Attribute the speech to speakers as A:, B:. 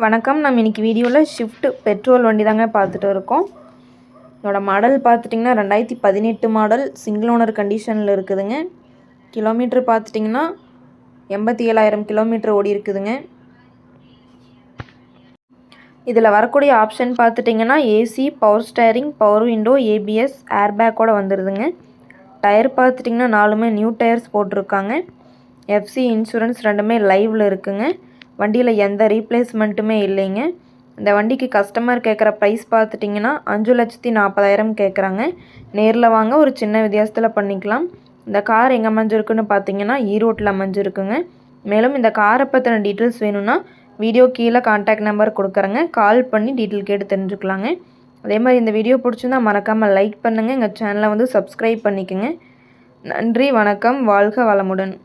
A: வணக்கம். நம்ம இன்றைக்கி வீடியோவில் ஷிஃப்ட் பெட்ரோல் வண்டி தாங்க பார்த்துட்டு இருக்கோம். இதோட மாடல் பார்த்துட்டிங்கன்னா 2018 மாடல் சிங்கிள் ஓனர் கண்டிஷனில் இருக்குதுங்க. கிலோமீட்டர் பார்த்துட்டிங்கன்னா 87,000 கிலோமீட்டர் ஓடி இருக்குதுங்க. இதில் வரக்கூடிய ஆப்ஷன் பார்த்துட்டிங்கன்னா AC, power steering, power window, ABS, ஏர்பேக்கோடு வந்துடுதுங்க. டயர் பார்த்துட்டிங்கன்னா 4மே நியூ டயர்ஸ் போட்டிருக்காங்க. எஃப்சி இன்சூரன்ஸ் ரெண்டுமே லைவில் இருக்குங்க. வண்டியில் எந்த ரீப்ளேஸ்மெண்ட்டுமே இல்லைங்க. இந்த வண்டிக்கு கஸ்டமர் கேட்குற ப்ரைஸ் பார்த்துட்டிங்கன்னா 5,40,000 கேட்குறாங்க. நேரில் வாங்க, ஒரு சின்ன வித்தியாசத்தில் பண்ணிக்கலாம். இந்த கார் எங்கே அமைஞ்சிருக்குன்னு பார்த்தீங்கன்னா ஈரோட்டில் அமைஞ்சிருக்குங்க. மேலும் இந்த காரை பற்றின டீட்டெயில்ஸ் வேணும்னா வீடியோ கீழே கான்டாக்ட் நம்பர் கொடுக்குறேங்க. கால் பண்ணி டீட்டெயில் கேட்டு தெரிஞ்சுக்கலாங்க. அதே மாதிரி இந்த வீடியோ பிடிச்சிருந்தா மறக்காமல் லைக் பண்ணுங்கள். எங்கள் சேனலை சப்ஸ்கிரைப் பண்ணிக்கோங்க. நன்றி, வணக்கம், வாழ்க வளமுடன்.